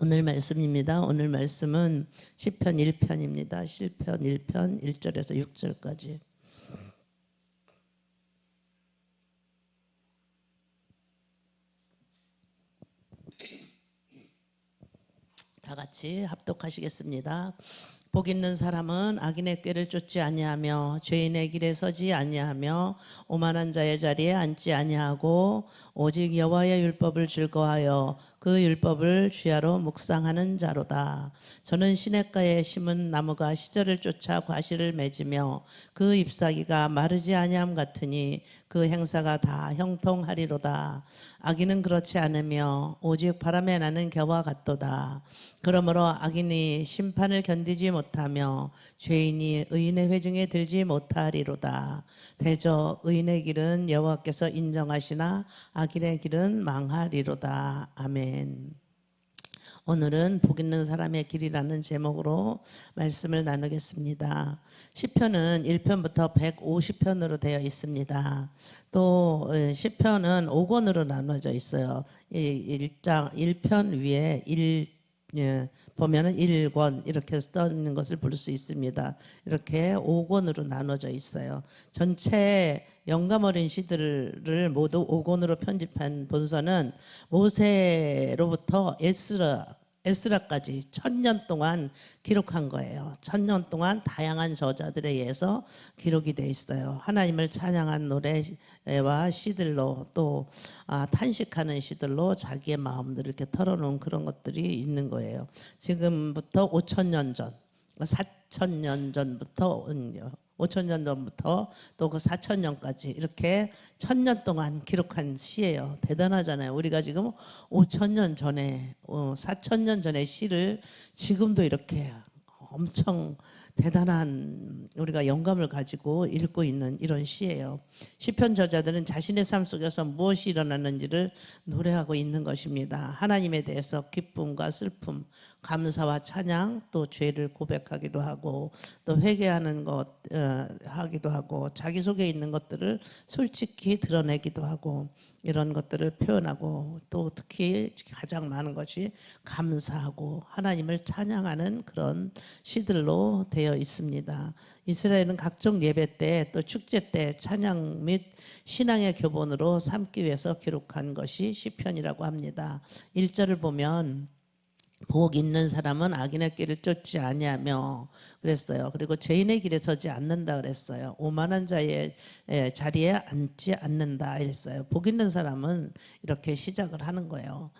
오늘 말씀입니다. 오늘 말씀은 시편 1편입니다. 시편 1편 1절에서 6절까지. 다 같이 합독하시겠습니다. 복 있는 사람은 악인의 꾀를 쫓지 아니하며 죄인의 길에 서지 아니하며 오만한 자의 자리에 앉지 아니하고 오직 여호와의 율법을 즐거워하여 그 율법을 주야로 묵상하는 자로다. 저는 시냇가에 심은 나무가 시절을 쫓아 과실을 맺으며 그 잎사귀가 마르지 아니함 같으니 그 행사가 다 형통하리로다. 악인은 그렇지 않으며 오직 바람에 나는 겨와 같도다. 그러므로 악인이 심판을 견디지 못하며 죄인이 의인의 회중에 들지 못하리로다. 대저 의인의 길은 여호와께서 인정하시나 악인의 길은 망하리로다. 아멘. 오늘은 복 있는 사람의 길이라는 제목으로 말씀을 나누겠습니다. 시편은 1편부터 150편으로 되어 있습니다. 또 시편은 5권으로 나눠져 있어요. 1편 위에 보면은 1권 이렇게 써 있는 것을 볼 수 있습니다. 이렇게 5권으로 나눠져 있어요. 전체 영감 어린 시들을 모두 5권으로 편집한 본서는 모세로부터 에스라까지 1000년 동안 기록한 거예요. 1000년 동안 다양한 저자들에 의해서 기록이 돼 있어요. 하나님을 찬양한 노래와 시들로 또 탄식하는 시들로 자기의 마음들을 이렇게 털어놓은 그런 것들이 있는 거예요. 지금부터 5000년 전, 4000년 전부터 5000년 전부터 또 그 4000년까지 이렇게 1000년 동안 기록한 시예요. 대단하잖아요. 우리가 지금 5000년 전에 4000년 전의 시를 지금도 이렇게 엄청 대단한 우리가 영감을 가지고 읽고 있는 이런 시예요. 시편 저자들은 자신의 삶 속에서 무엇이 일어났는지를 노래하고 있는 것입니다. 하나님에 대해서 기쁨과 슬픔, 감사와 찬양, 또 죄를 고백하기도 하고 또 회개하는 것 하기도 하고 자기 속에 있는 것들을 솔직히 드러내기도 하고 이런 것들을 표현하고 또 특히 가장 많은 것이 감사하고 하나님을 찬양하는 그런 시들로 되어 있습니다. 이스라엘은 각종 예배 때 또 축제 때 찬양 및 신앙의 교본으로 삼기 위해서 기록한 것이 시편이라고 합니다. 1절을 보면 복 있는 사람은 악인의 길을 쫓지 아니하며 그랬어요. 그리고 죄인의 길에 서지 않는다 그랬어요. 오만한 자의 자리에 앉지 않는다 이랬어요. 복 있는 사람은 이렇게 시작을 하는 거예요.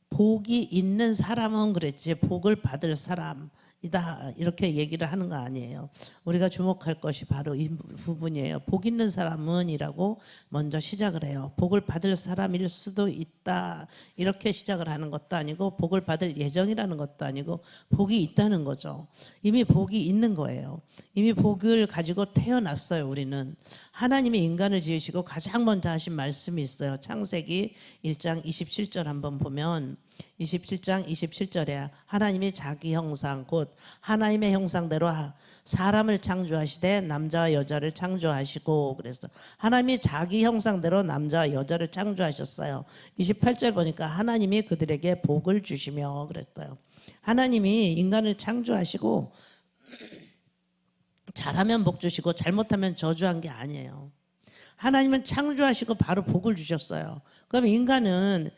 복이 있는 사람은 그랬지 복을 받을 사람이다 이렇게 얘기를 하는 거 아니에요. 우리가 주목할 것이 바로 이 부분이에요. 복 있는 사람은 이라고 먼저 시작을 해요. 복을 받을 사람일 수도 있다 이렇게 시작을 하는 것도 아니고 복을 받을 예정이라는 것도 아니고 복이 있다는 거죠. 이미 복이 있는 거예요. 이미 복을 가지고 태어났어요. 우리는 하나님이 인간을 지으시고 가장 먼저 하신 말씀이 있어요. 창세기 1장 27절 한번 보면 27장 27절에 하나님이 자기 형상 곧 하나님의 형상대로 사람을 창조하시되 남자와 여자를 창조하시고 그래서 하나님이 자기 형상대로 남자와 여자를 창조하셨어요. 28절 보니까 하나님이 그들에게 복을 주시며 그랬어요. 하나님이 인간을 창조하시고 잘하면 복 주시고 잘못하면 저주한 게 아니에요. 하나님은 창조하시고 바로 복을 주셨어요. 그럼 인간은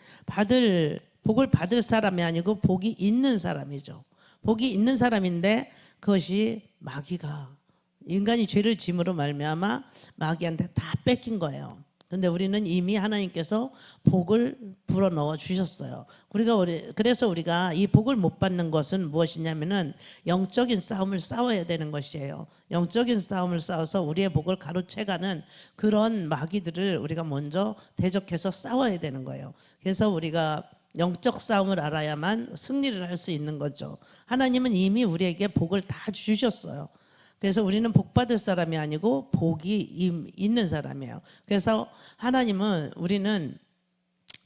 복을 받을 사람이 아니고 복이 있는 사람이죠. 복이 있는 사람인데 그것이 마귀가 인간이 죄를 짐으로 말미암아 마귀한테 다 뺏긴 거예요. 근데 우리는 이미 하나님께서 복을 불어넣어 주셨어요. 그래서 우리가 이 복을 못 받는 것은 무엇이냐면은 영적인 싸움을 싸워야 되는 것이에요. 영적인 싸움을 싸워서 우리의 복을 가로채가는 그런 마귀들을 우리가 먼저 대적해서 싸워야 되는 거예요. 그래서 우리가 영적 싸움을 알아야만 승리를 할 수 있는 거죠. 하나님은 이미 우리에게 복을 다 주셨어요. 그래서 우리는 복 받을 사람이 아니고 복이 있는 사람이에요. 그래서 우리는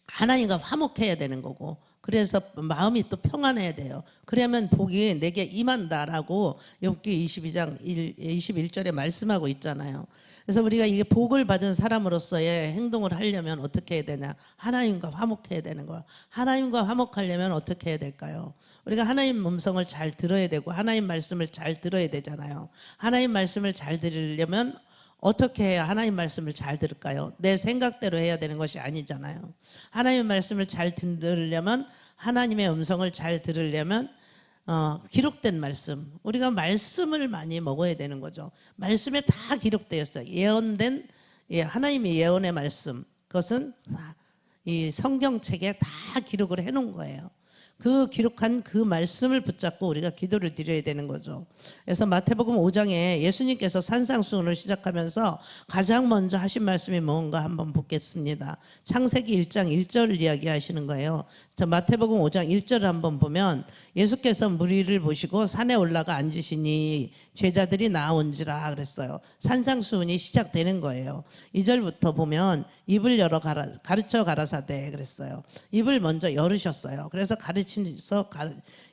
하나님과 화목해야 되는 거고 그래서 마음이 또 평안해야 돼요. 그러면 복이 내게 임한다라고 욥기 22장 21절에 말씀하고 있잖아요. 그래서 우리가 이게 복을 받은 사람으로서의 행동을 하려면 어떻게 해야 되냐? 하나님과 화목해야 되는 거야. 하나님과 화목하려면 어떻게 해야 될까요? 우리가 하나님 음성을 잘 들어야 되고 하나님 말씀을 잘 들어야 되잖아요. 하나님 말씀을 잘 들으려면 어떻게 해야 하나님 말씀을 잘 들을까요? 내 생각대로 해야 되는 것이 아니잖아요. 하나님 말씀을 잘 들으려면, 하나님의 음성을 잘 들으려면 기록된 말씀, 우리가 말씀을 많이 먹어야 되는 거죠. 말씀에 다 기록되어 있어요. 예언된 하나님의 예언의 말씀, 그것은 이 성경책에 다 기록을 해놓은 거예요. 그 기록한 그 말씀을 붙잡고 우리가 기도를 드려야 되는 거죠. 그래서 마태복음 5장에 예수님께서 산상수훈을 시작하면서 가장 먼저 하신 말씀이 뭔가 한번 보겠습니다. 창세기 1장 1절을 이야기하시는 거예요. 자, 마태복음 5장 1절을 한번 보면 예수께서 무리를 보시고 산에 올라가 앉으시니 제자들이 나온지라 그랬어요. 산상수훈이 시작되는 거예요. 2절부터 보면 입을 열어 가르쳐 가라사대 그랬어요. 입을 먼저 열으셨어요. 그래서 가르치면서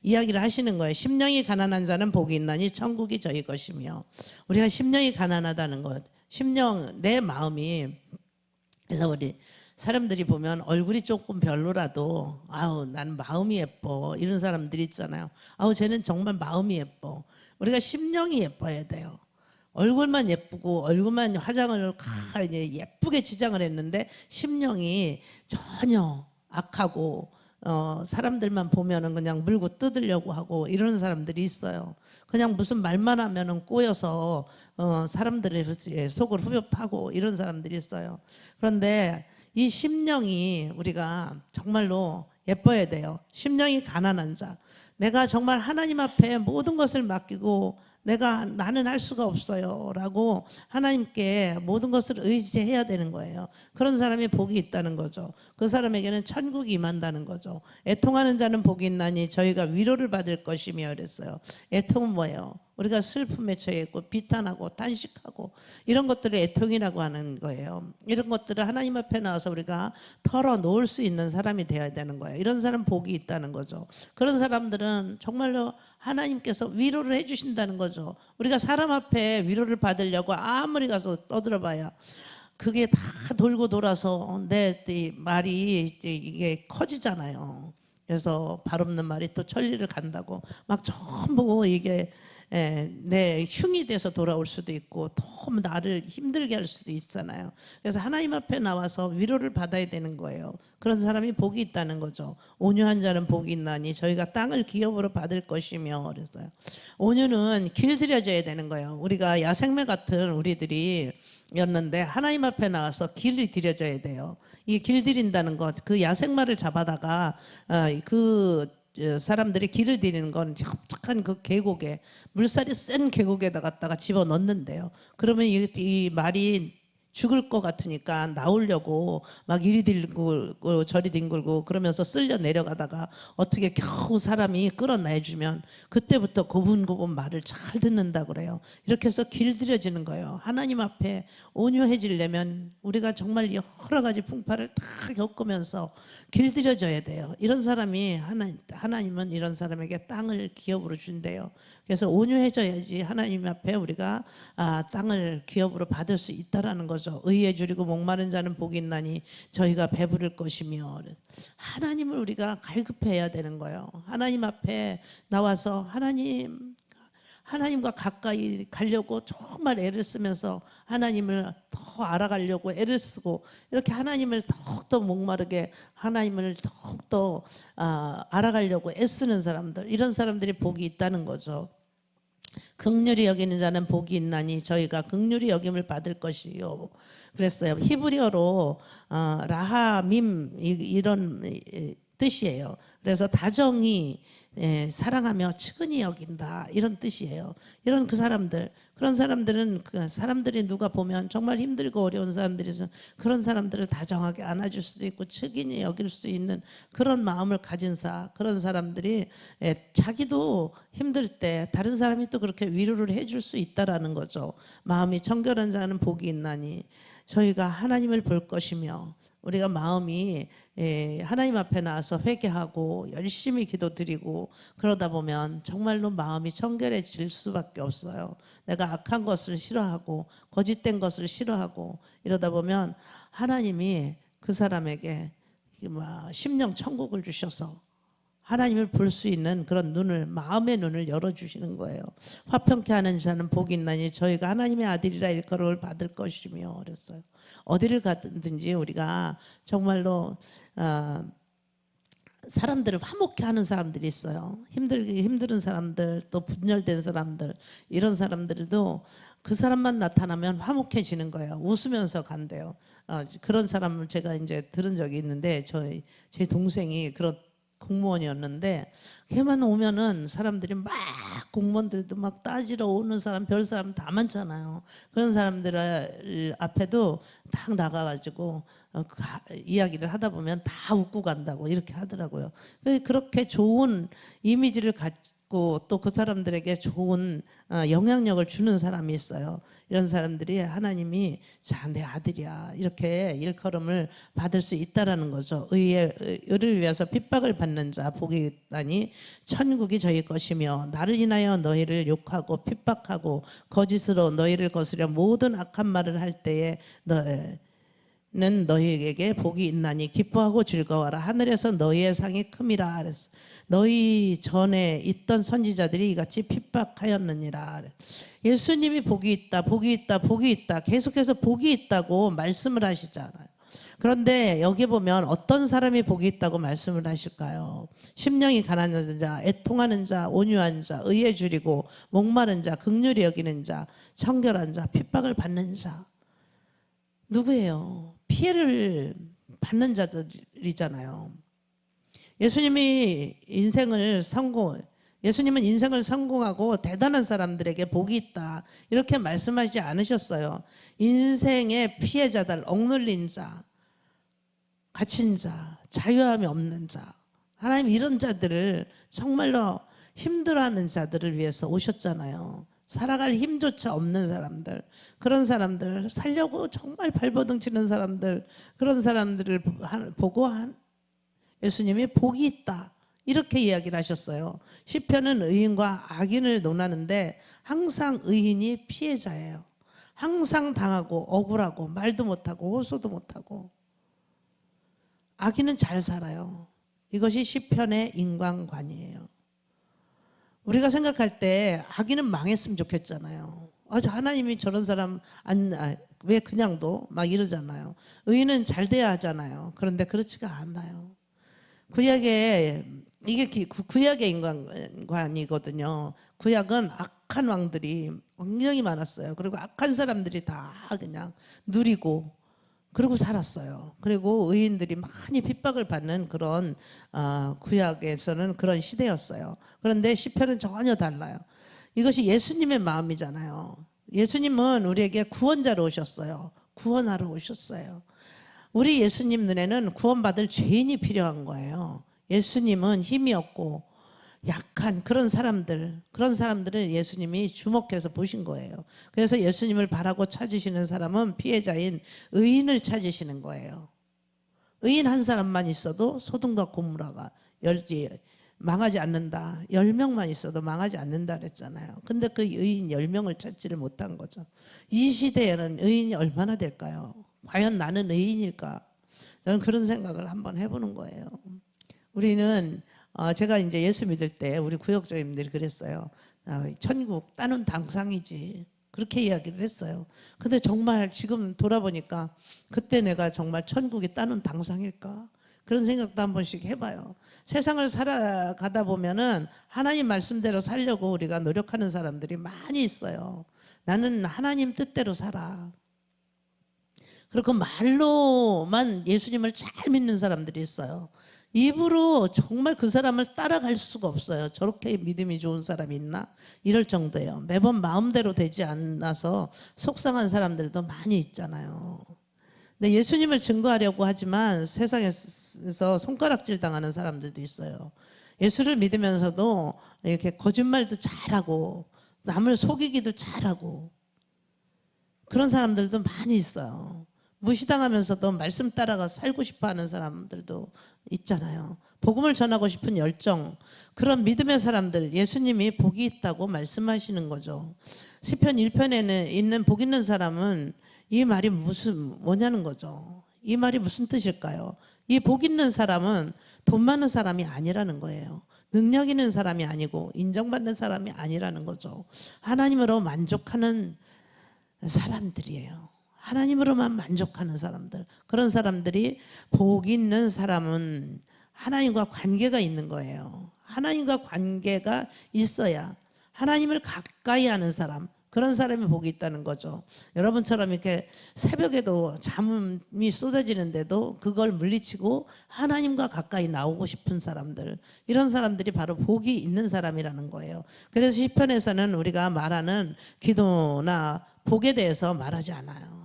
이야기를 하시는 거예요. 심령이 가난한 자는 복이 있나니 천국이 저희 것이며, 우리가 심령이 가난하다는 것, 심령 내 마음이, 그래서 우리 사람들이 보면 얼굴이 조금 별로라도 아우 난 마음이 예뻐 이런 사람들이 있잖아요. 아우 쟤는 정말 마음이 예뻐. 우리가 심령이 예뻐야 돼요. 얼굴만 예쁘고 얼굴만 화장을 예쁘게 치장을 했는데 심령이 전혀 악하고 사람들만 보면은 그냥 물고 뜯으려고 하고 이러는 사람들이 있어요. 그냥 무슨 말만 하면은 꼬여서 사람들의 속을 후벼 파고 이런 사람들이 있어요. 그런데 이 심령이 우리가 정말로 예뻐야 돼요. 심령이 가난한 자, 내가 정말 하나님 앞에 모든 것을 맡기고 나는 할 수가 없어요 라고 하나님께 모든 것을 의지해야 되는 거예요. 그런 사람이 복이 있다는 거죠. 그 사람에게는 천국이 임한다는 거죠. 애통하는 자는 복이 있나니 저희가 위로를 받을 것이며 그랬어요. 애통은 뭐예요? 우리가 슬픔에 처해 있고 비탄하고 탄식하고 이런 것들을 애통이라고 하는 거예요. 이런 것들을 하나님 앞에 나와서 우리가 털어놓을 수 있는 사람이 되어야 되는 거예요. 이런 사람 복이 있다는 거죠. 그런 사람들은 정말로 하나님께서 위로를 해주신다는 거죠. 우리가 사람 앞에 위로를 받으려고 아무리 가서 떠들어봐야 그게 다 돌고 돌아서 내 말이 이게 커지잖아요. 그래서 발 없는 말이 또 천리를 간다고 막 전부 이게 내 흉이 돼서 돌아올 수도 있고 너무 나를 힘들게 할 수도 있잖아요. 그래서 하나님 앞에 나와서 위로를 받아야 되는 거예요. 그런 사람이 복이 있다는 거죠. 온유한 자는 복이 있나니 저희가 땅을 기업으로 받을 것이며 그랬어요. 온유는 길들여져야 되는 거예요. 우리가 야생매 같은 우리들이 였는데 하나님 앞에 나와서 길을 들여줘야 돼요. 이 길들인다는 것, 그 야생마를 잡아다가 그 사람들이 길을 들이는 건 협착한 그 계곡에 물살이 센 계곡에다 갖다가 집어 넣는데요. 그러면 이 말이 죽을 것 같으니까 나오려고 막 이리 뒹굴고 저리 뒹굴고 그러면서 쓸려 내려가다가 어떻게 겨우 사람이 끌어내주면 그때부터 고분고분 말을 잘 듣는다 그래요. 이렇게 해서 길들여지는 거예요. 하나님 앞에 온유해지려면 우리가 정말 여러 가지 풍파를 다 겪으면서 길들여져야 돼요. 이런 사람이 하나님은 이런 사람에게 땅을 기업으로 준대요. 그래서 온유해져야지 하나님 앞에 우리가 땅을 기업으로 받을 수 있다라는 거죠. 의에 줄이고 목마른 자는 복이 있나니 저희가 배부를 것이며, 하나님을 우리가 갈급해야 되는 거예요. 하나님 앞에 나와서 하나님과 가까이 가려고 정말 애를 쓰면서 하나님을 더 알아가려고 애를 쓰고 이렇게 하나님을 더욱더 목마르게 하나님을 더욱더 알아가려고 애쓰는 사람들, 이런 사람들이 복이 있다는 거죠. 긍휼히 여기는 자는 복이 있나니 저희가 긍휼히 여김을 받을 것이요 그랬어요. 히브리어로 라하밈 이런 뜻이에요. 그래서 다정히 사랑하며 측은히 여긴다 이런 뜻이에요. 이런 그런 사람들은 그 사람들이 누가 보면 정말 힘들고 어려운 사람들이 그런 사람들을 다정하게 안아줄 수도 있고 측은히 여길 수 있는 그런 마음을 가진 그런 사람들이 자기도 힘들 때 다른 사람이 또 그렇게 위로를 해줄 수 있다라는 거죠. 마음이 청결한 자는 복이 있나니 저희가 하나님을 볼 것이며 우리가 마음이 하나님 앞에 나와서 회개하고 열심히 기도드리고 그러다 보면 정말로 마음이 청결해질 수밖에 없어요. 내가 악한 것을 싫어하고 거짓된 것을 싫어하고 이러다 보면 하나님이 그 사람에게 심령 천국을 주셔서 하나님을 볼 수 있는 그런 눈을, 마음의 눈을 열어주시는 거예요. 화평케 하는 자는 복이 있나니 저희가 하나님의 아들이라 일컬음을 받을 것이며 그랬어요. 어디를 가든지 우리가 정말로 사람들을 화목케 하는 사람들이 있어요. 힘든 사람들, 또 분열된 사람들, 이런 사람들도 그 사람만 나타나면 화목해지는 거예요. 웃으면서 간대요. 그런 사람을 제가 이제 들은 적이 있는데 제 동생이 그런 공무원이었는데 걔만 오면은 사람들이 막 공무원들도 막 따지러 오는 사람, 별 사람 다 많잖아요. 그런 사람들 앞에도 딱 나가가지고 이야기를 하다 보면 다 웃고 간다고 이렇게 하더라고요. 그렇게 좋은 이미지를 갖고 또 그 사람들에게 좋은 영향력을 주는 사람이 있어요. 이런 사람들이 하나님이 자, 내 아들이야 이렇게 일컬음을 받을 수 있다라는 거죠. 의를 위해서 핍박을 받는 자 복이 있다니 천국이 저희 것이며 나를 인하여 너희를 욕하고 핍박하고 거짓으로 너희를 거스려 모든 악한 말을 할 때에 는 너희에게 복이 있나니 기뻐하고 즐거워라. 하늘에서 너희의 상이 큼이라 그랬어. 너희 전에 있던 선지자들이 이같이 핍박하였느니라. 예수님이 복이 있다, 복이 있다, 복이 있다. 계속해서 복이 있다고 말씀을 하시잖아요. 그런데 여기 보면 어떤 사람이 복이 있다고 말씀을 하실까요? 심령이 가난한 자, 애통하는 자, 온유한 자, 의에 줄이고 목마른 자, 긍휼히 여기는 자, 청결한 자, 핍박을 받는 자. 누구예요? 피해를 받는 자들이잖아요. 예수님은 인생을 성공하고 대단한 사람들에게 복이 있다 이렇게 말씀하지 않으셨어요. 인생의 피해자들, 억눌린 자, 갇힌 자, 자유함이 없는 자, 하나님 이런 자들을 정말로 힘들어하는 자들을 위해서 오셨잖아요. 살아갈 힘조차 없는 사람들, 그런 사람들 살려고 정말 발버둥 치는 사람들, 그런 사람들을 보고 예수님이 복이 있다 이렇게 이야기를 하셨어요. 시편은 의인과 악인을 논하는데 항상 의인이 피해자예요. 항상 당하고 억울하고 말도 못하고 호소도 못하고 악인은 잘 살아요. 이것이 시편의 인간관이에요. 우리가 생각할 때 악인은 망했으면 좋겠잖아요. 하나님이 저런 사람 왜 그냥도 막 이러잖아요. 의인은 잘 돼야 하잖아요. 그런데 그렇지가 않아요. 구약의 인간관이거든요. 구약은 악한 왕들이 굉장히 많았어요. 그리고 악한 사람들이 다 그냥 누리고 그러고 살았어요. 그리고 의인들이 많이 핍박을 받는 그런 구약에서는 그런 시대였어요. 그런데 시편은 전혀 달라요. 이것이 예수님의 마음이잖아요. 예수님은 우리에게 구원자로 오셨어요. 구원하러 오셨어요. 우리 예수님 눈에는 구원받을 죄인이 필요한 거예요. 예수님은 힘이 없고 약한 그런 사람들을 예수님이 주목해서 보신 거예요. 그래서 예수님을 바라고 찾으시는 사람은 피해자인 의인을 찾으시는 거예요. 의인 한 사람만 있어도 소돔과 고모라가 망하지 않는다. 10명만 있어도 망하지 않는다 그랬잖아요. 근데 그 의인 10명을 찾지를 못한 거죠. 이 시대에는 의인이 얼마나 될까요? 과연 나는 의인일까? 저는 그런 생각을 한번 해보는 거예요. 우리는 제가 이제 예수 믿을 때 우리 구역장님들이 그랬어요. 천국 따는 당상이지. 그렇게 이야기를 했어요. 근데 정말 지금 돌아보니까 그때 내가 정말 천국이 따는 당상일까? 그런 생각도 한 번씩 해봐요. 세상을 살아가다 보면은 하나님 말씀대로 살려고 우리가 노력하는 사람들이 많이 있어요. 나는 하나님 뜻대로 살아. 그리고 말로만 예수님을 잘 믿는 사람들이 있어요. 입으로 정말 그 사람을 따라갈 수가 없어요. 저렇게 믿음이 좋은 사람이 있나? 이럴 정도예요. 매번 마음대로 되지 않아서 속상한 사람들도 많이 있잖아요. 근데 예수님을 증거하려고 하지만 세상에서 손가락질 당하는 사람들도 있어요. 예수를 믿으면서도 이렇게 거짓말도 잘하고 남을 속이기도 잘하고 그런 사람들도 많이 있어요. 무시당하면서도 말씀 따라가 살고 싶어하는 사람들도 있잖아요. 복음을 전하고 싶은 열정, 그런 믿음의 사람들, 예수님이 복이 있다고 말씀하시는 거죠. 시편 1편에는 있는 복 있는 사람은 이 말이 뭐냐는 거죠. 이 말이 무슨 뜻일까요? 이 복 있는 사람은 돈 많은 사람이 아니라는 거예요. 능력 있는 사람이 아니고 인정받는 사람이 아니라는 거죠. 하나님으로 만족하는 사람들이에요. 하나님으로만 만족하는 사람들. 그런 사람들이 복 있는 사람은 하나님과 관계가 있는 거예요. 하나님과 관계가 있어야, 하나님을 가까이 하는 사람, 그런 사람이 복이 있다는 거죠. 여러분처럼 이렇게 새벽에도 잠이 쏟아지는데도 그걸 물리치고 하나님과 가까이 나오고 싶은 사람들, 이런 사람들이 바로 복이 있는 사람이라는 거예요. 그래서 시편에서는 우리가 말하는 기도나 복에 대해서 말하지 않아요.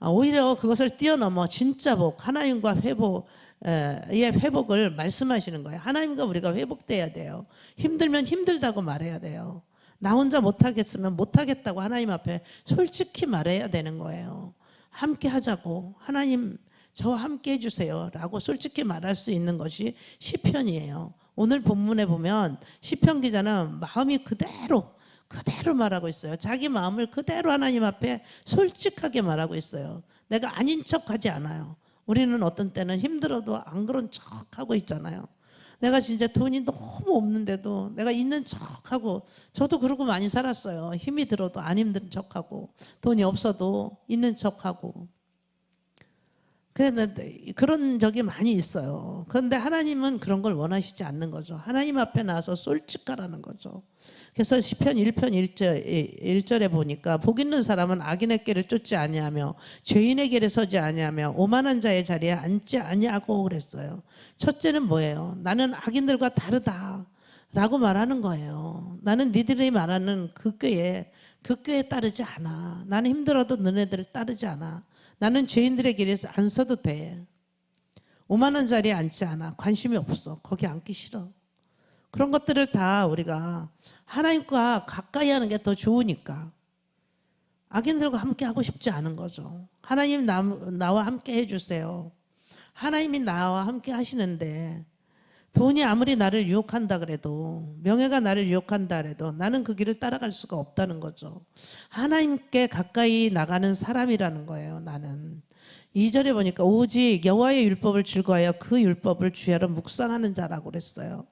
오히려 그것을 뛰어넘어 진짜 복, 하나님과 회복을 말씀하시는 거예요. 하나님과 우리가 회복돼야 돼요. 힘들면 힘들다고 말해야 돼요. 나 혼자 못하겠으면 못하겠다고 하나님 앞에 솔직히 말해야 되는 거예요. 함께 하자고, 하나님 저와 함께 해주세요 라고 솔직히 말할 수 있는 것이 시편이에요. 오늘 본문에 보면 시편 기자는 마음이 그대로 말하고 있어요. 자기 마음을 그대로 하나님 앞에 솔직하게 말하고 있어요. 내가 아닌 척하지 않아요. 우리는 어떤 때는 힘들어도 안 그런 척하고 있잖아요. 내가 진짜 돈이 너무 없는데도 내가 있는 척하고, 저도 그러고 많이 살았어요. 힘이 들어도 안 힘든 척하고, 돈이 없어도 있는 척하고. 그런 적이 많이 있어요. 그런데 하나님은 그런 걸 원하시지 않는 거죠. 하나님 앞에 나와서 솔직하라는 거죠. 그래서 시편 1편 1절에 보니까 복 있는 사람은 악인의 길을 쫓지 아니하며 죄인의 길에 서지 아니하며 오만한 자의 자리에 앉지 아니하고 그랬어요. 첫째는 뭐예요? 나는 악인들과 다르다 라고 말하는 거예요. 나는 니들이 말하는 그 꾀에 따르지 않아. 나는 힘들어도 너네들을 따르지 않아. 나는 죄인들의 길에서 안 서도 돼. 오만한 자리에 앉지 않아. 관심이 없어. 거기 앉기 싫어. 그런 것들을 다 우리가 하나님과 가까이 하는 게 더 좋으니까 악인들과 함께 하고 싶지 않은 거죠. 하나님 나와 함께 해주세요. 하나님이 나와 함께 하시는데 돈이 아무리 나를 유혹한다 그래도, 명예가 나를 유혹한다 그래도 나는 그 길을 따라갈 수가 없다는 거죠. 하나님께 가까이 나가는 사람이라는 거예요. 나는 2절에 보니까 오직 여호와의 율법을 즐거워하여 그 율법을 주야로 묵상하는 자라고 그랬어요.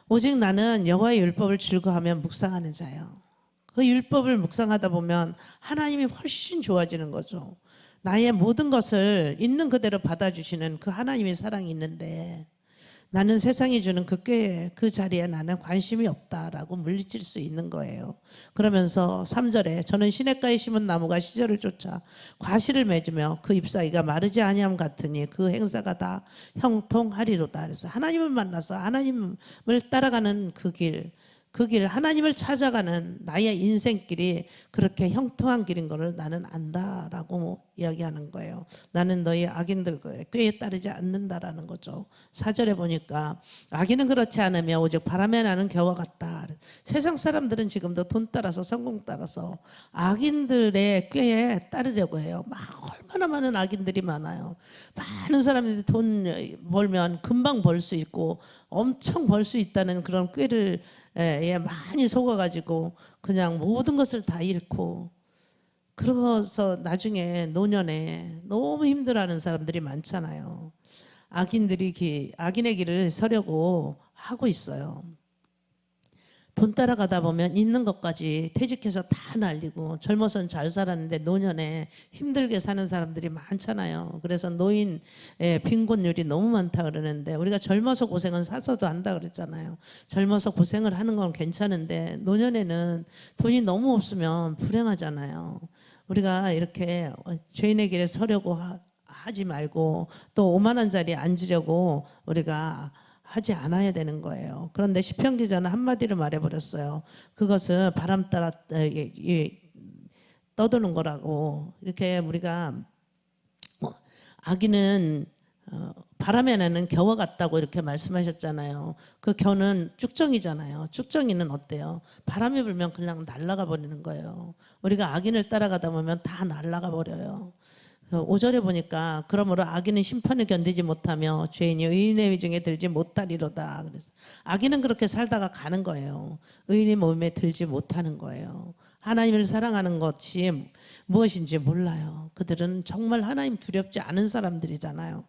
오직 나는 여호와의 율법을 즐거워하며 묵상하는 자예요. 그 율법을 묵상하다 보면 하나님이 훨씬 좋아지는 거죠. 나의 모든 것을 있는 그대로 받아주시는 그 하나님의 사랑이 있는데 나는 세상이 주는 그 꾀에, 그 자리에 나는 관심이 없다라고 물리칠 수 있는 거예요. 그러면서 3절에 저는 시냇가에 심은 나무가 시절을 쫓아 과실을 맺으며 그 잎사귀가 마르지 아니함 같으니 그 행사가 다 형통하리로다. 그래서 하나님을 만나서 하나님을 따라가는 그 길, 하나님을 찾아가는 나의 인생길이 그렇게 형통한 길인 것을 나는 안다라고 이야기하는 거예요. 나는 너희 악인들의 꾀에 따르지 않는다라는 거죠. 4절에 보니까 악인은 그렇지 않으며 오직 바람에 나는 겨와 같다. 세상 사람들은 지금도 돈 따라서, 성공 따라서 악인들의 꾀에 따르려고 해요. 막 얼마나 많은 악인들이 많아요. 많은 사람들이 돈 벌면 금방 벌 수 있고 엄청 벌 수 있다는 그런 꾀를 많이 속아가지고 그냥 모든 것을 다 잃고, 그러고서 나중에 노년에 너무 힘들어하는 사람들이 많잖아요. 악인의 길을 서려고 하고 있어요. 돈 따라가다 보면 있는 것까지 퇴직해서 다 날리고, 젊어서는 잘 살았는데 노년에 힘들게 사는 사람들이 많잖아요. 그래서 노인 빈곤율이 너무 많다 그러는데, 우리가 젊어서 고생은 사서도 한다 그랬잖아요. 젊어서 고생을 하는 건 괜찮은데 노년에는 돈이 너무 없으면 불행하잖아요. 우리가 이렇게 죄인의 길에 서려고 하지 말고 또 오만한 자리에 앉으려고 우리가 하지 않아야 되는 거예요. 그런데 시편 기자는 한마디로 말해버렸어요. 그것은 바람 따라 떠도는 거라고. 이렇게 우리가 악인은 바람에 나는 겨와 같다고 이렇게 말씀하셨잖아요. 그 겨는 쭉정이잖아요. 쭉정이는 어때요? 바람이 불면 그냥 날아가 버리는 거예요. 우리가 악인을 따라가다 보면 다 날아가 버려요. 5절에 보니까 그러므로 악인은 심판을 견디지 못하며 죄인이 의인의 위중에 들지 못하리로다. 그래서 악인은 그렇게 살다가 가는 거예요. 의인의 몸에 들지 못하는 거예요. 하나님을 사랑하는 것이 무엇인지 몰라요. 그들은 정말 하나님 두렵지 않은 사람들이잖아요.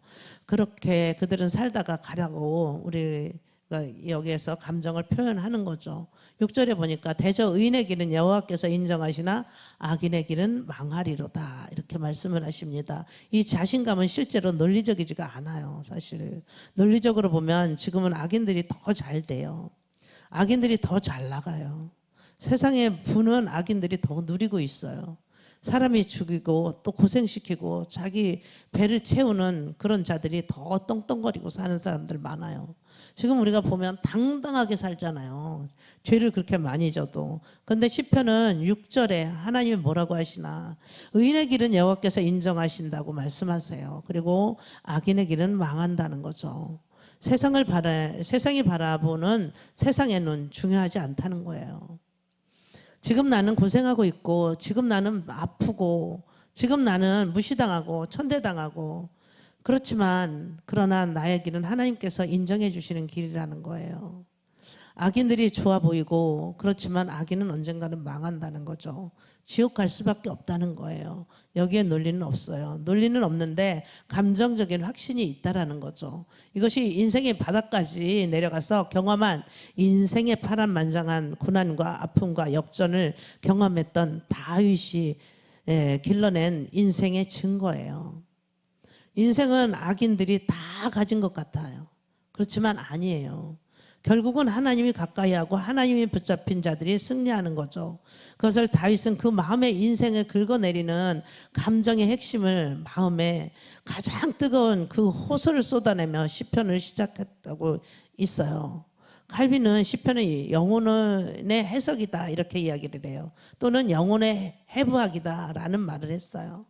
그렇게 그들은 살다가 가라고 우리 여기에서 감정을 표현하는 거죠. 6절에 보니까 대저 의인의 길은 여호와께서 인정하시나 악인의 길은 망하리로다 이렇게 말씀을 하십니다. 이 자신감은 실제로 논리적이지가 않아요. 사실 논리적으로 보면 지금은 악인들이 더 잘 돼요. 악인들이 더 잘 나가요. 세상의 부는 악인들이 더 누리고 있어요. 사람이 죽이고 또 고생시키고 자기 배를 채우는 그런 자들이 더 떵떵거리고 사는 사람들 많아요. 지금 우리가 보면 당당하게 살잖아요. 죄를 그렇게 많이 져도. 그런데 시편은 6절에 하나님이 뭐라고 하시나 의인의 길은 여호와께서 인정하신다고 말씀하세요. 그리고 악인의 길은 망한다는 거죠. 세상이 바라보는 세상의 눈 중요하지 않다는 거예요. 지금 나는 고생하고 있고 지금 나는 아프고 지금 나는 무시당하고 천대당하고 그렇지만 그러나 나의 길은 하나님께서 인정해 주시는 길이라는 거예요. 악인들이 좋아 보이고 그렇지만 악인은 언젠가는 망한다는 거죠. 지옥 갈 수밖에 없다는 거예요. 여기에 논리는 없어요. 논리는 없는데 감정적인 확신이 있다라는 거죠. 이것이 인생의 바닥까지 내려가서 경험한 인생의 파란만장한 고난과 아픔과 역전을 경험했던 다윗이 길러낸 인생의 증거예요. 인생은 악인들이 다 가진 것 같아요. 그렇지만 아니에요. 결국은 하나님이 가까이하고 하나님이 붙잡힌 자들이 승리하는 거죠. 그것을 다윗은 그 마음의 인생을 긁어내리는 감정의 핵심을 마음에 가장 뜨거운 그 호소를 쏟아내며 시편을 시작했다고 있어요. 칼빈은 시편의 영혼의 해석이다 이렇게 이야기를 해요. 또는 영혼의 해부학이다라는 말을 했어요.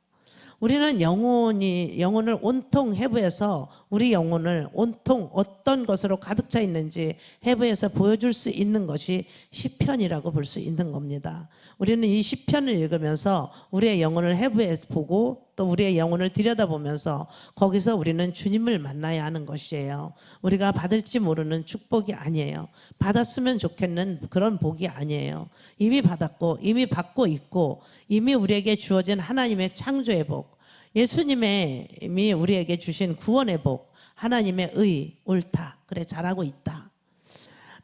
우리는 영혼을 온통 해부해서 우리 영혼을 온통 어떤 것으로 가득 차 있는지 해부해서 보여줄 수 있는 것이 시편이라고 볼 수 있는 겁니다. 우리는 이 시편을 읽으면서 우리의 영혼을 해부해 보고 또 우리의 영혼을 들여다보면서 거기서 우리는 주님을 만나야 하는 것이에요. 우리가 받을지 모르는 축복이 아니에요. 받았으면 좋겠는 그런 복이 아니에요. 이미 받았고 이미 받고 있고 이미 우리에게 주어진 하나님의 창조의 복, 예수님이 우리에게 주신 구원의 복, 하나님의 의, 옳다, 그래 잘하고 있다.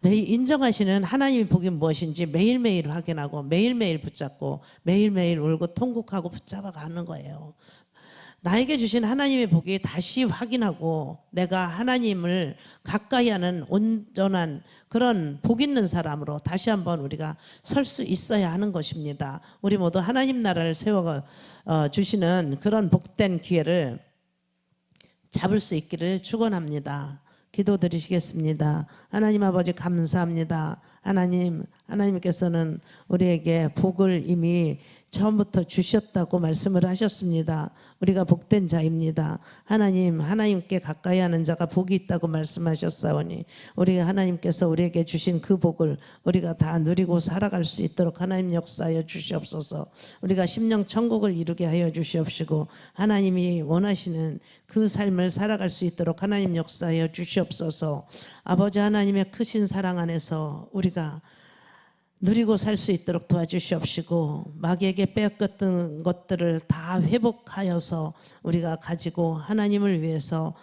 매일 인정하시는 하나님의 복이 무엇인지 매일매일 확인하고 매일매일 붙잡고 매일매일 울고 통곡하고 붙잡아 가는 거예요. 나에게 주신 하나님의 복이 다시 확인하고 내가 하나님을 가까이 하는 온전한 그런 복 있는 사람으로 다시 한번 우리가 설 수 있어야 하는 것입니다. 우리 모두 하나님 나라를 세워 주시는 그런 복된 기회를 잡을 수 있기를 축원합니다. 기도드리시겠습니다. 하나님 아버지 감사합니다. 하나님께서는 우리에게 복을 이미 처음부터 주셨다고 말씀을 하셨습니다. 우리가 복된 자입니다. 하나님께 가까이 하는 자가 복이 있다고 말씀하셨사오니 우리가 하나님께서 우리에게 주신 그 복을 우리가 다 누리고 살아갈 수 있도록 하나님 역사하여 주시옵소서. 우리가 심령 천국을 이루게 하여 주시옵시고 하나님이 원하시는 그 삶을 살아갈 수 있도록 하나님 역사하여 주시옵소서. 아버지 하나님의 크신 사랑 안에서 우리가 누리고 살 수 있도록 도와주시옵시고 마귀에게 빼앗겼던 것들을 다 회복하여서 우리가 가지고 하나님을 위해서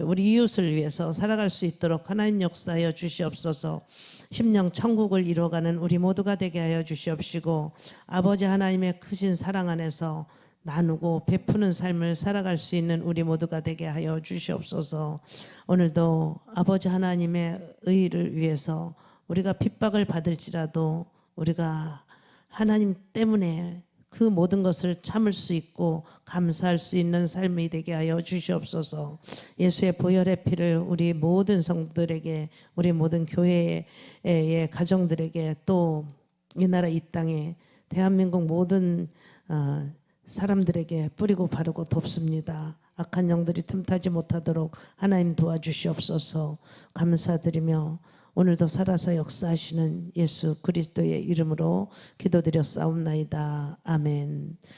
우리 이웃을 위해서 살아갈 수 있도록 하나님 역사하여 주시옵소서. 심령 천국을 이루어가는 우리 모두가 되게 하여 주시옵시고 아버지 하나님의 크신 사랑 안에서 나누고 베푸는 삶을 살아갈 수 있는 우리 모두가 되게 하여 주시옵소서. 오늘도 아버지 하나님의 의를 위해서 우리가 핍박을 받을지라도 우리가 하나님 때문에 그 모든 것을 참을 수 있고 감사할 수 있는 삶이 되게 하여 주시옵소서. 예수의 보혈의 피를 우리 모든 성도들에게 우리 모든 교회의 가정들에게 또 이 나라 이 땅에 대한민국 모든 사람들에게 뿌리고 바르고 돕습니다. 악한 영들이 틈타지 못하도록 하나님 도와주시옵소서. 감사드리며 오늘도 살아서 역사하시는 예수 그리스도의 이름으로 기도드렸사옵나이다. 아멘.